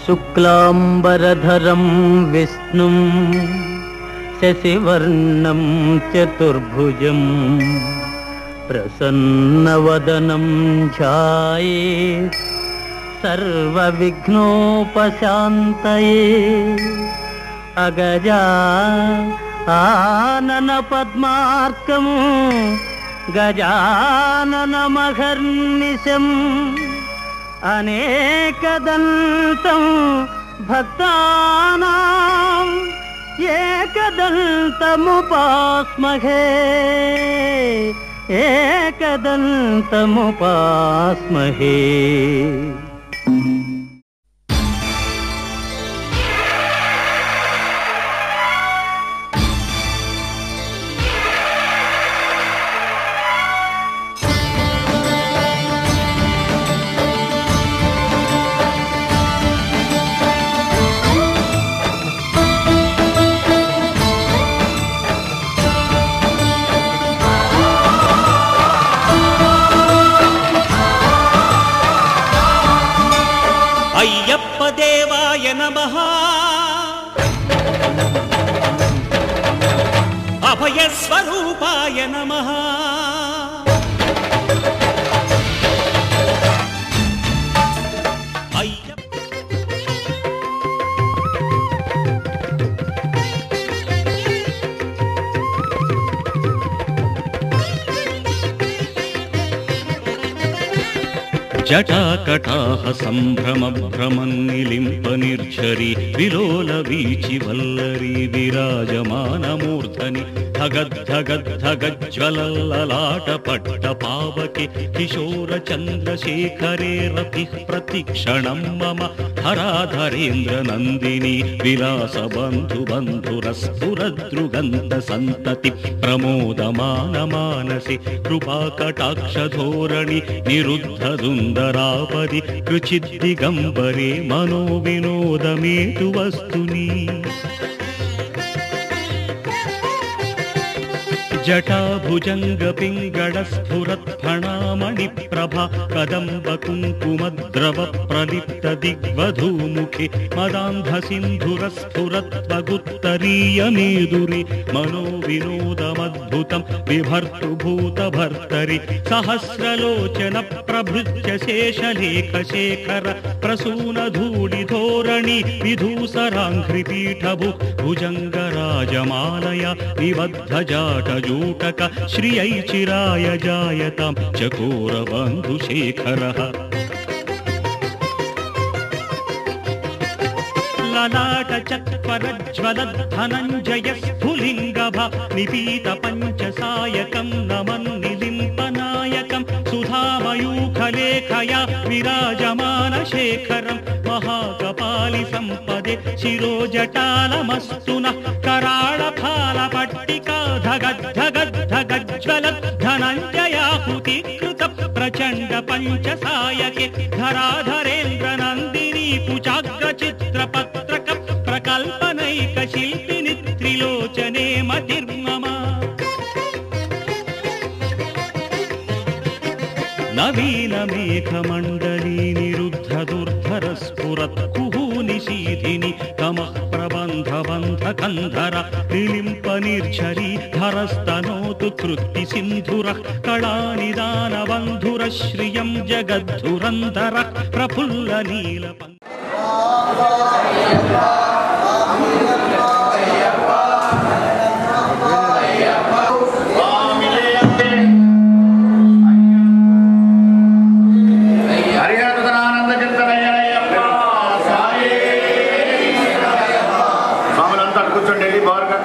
శుక్లాంబరధరం విష్ణుం శశివర్ణం చతుర్భుజం ప్రసన్నవదనం ధ్యాయేత్ సర్వవిఘ్నోపశాంతయే. అగజా ఆనన పద్మార్కం గజాననమహర్నిశం అనేకదంతం భక్తానాం ఏకదంతముపాస్మహే ఏకదంతముపాస్మహే. అయ్యప్ప దేవాయ నమః, అభయస్వరూపాయ నమః. జటాకటాహ సంభ్రమ భ్రమన్నిలింప నిర్ఝరి విలోల వీచి వల్లరి విరాజమానమూర్ధని ధగద్ధగద్ధగజ్వలల్లలాట పట్ట పావకి కిశోర చంద్రశేఖరే రతి ప్రతిక్షణం మమ హరాధరేంద్ర నందిని విలాస బంధు బంధురస్ఫురదృగంత సంతతి ప్రమోదమాన మానసి కృపాకటాక్ష ధోరణి నిరుద్ధ దుందరాపది కృచిద్దిగంబరే మనో వినోదమేతు వస్తుని. జటాభుజంగ పింగళ స్ఫురత్ ఫణామణి ప్రభా కదంబ కుంకుమద్రవ ప్రలిప్త దిగ్వధూముఖి మదాంధ సింధుర స్ఫురత్వగుత్తరీయ మేదురి మనో వినోదమద్భుతం విభర్తు భూత భర్తరి సహస్రలోచన ప్రభృత్య శేషలేఖ శేఖర ప్రసూన ధూళి ధోరణి విధూసరాంఘ్రిపీఠభు భుజంగరాజమాలయ విబద్ధ జాటజూటక శ్రియై చిరాయ జాయతాం చకోర బంధుశేఖరః. లలాట చత్వరజ్వల ధనంజయ స్ఫులింగభ నిపీత పంచసాయకం నమన్నిలింపనాయకం సుధామయూఖలేఖయా విరాజమాన శేఖరం మహాకపాలి సంపదే శిరోజటాలమస్తున కరాళ ఫాల పట్టికా ధగద్ధగద్ధగజ్వల ధనంజయాహుతి కృత ప్రచండ పంచసాయకే ధరాధరేంద్ర నందిని కుచాగ్ర చిత్ర పత్రక ప్రకల్పనైక శిల్పిని త్రిలోచనే మతిర్మమ. నవీన మేఘమండలీ నిరుద్ధ దుర్ధర స్ఫురత్ కుహూనిశీధిని తమః ప్రబంధ బంధ కంధర నిలింప నిర్ఝరీ ధరస్తనోతు కృత్తి సింధురః కళానిదాన బంధుర శ్రియం జగద్ధురంధర ప్రఫుల్ల నీల. కూర్చోండి బాగా.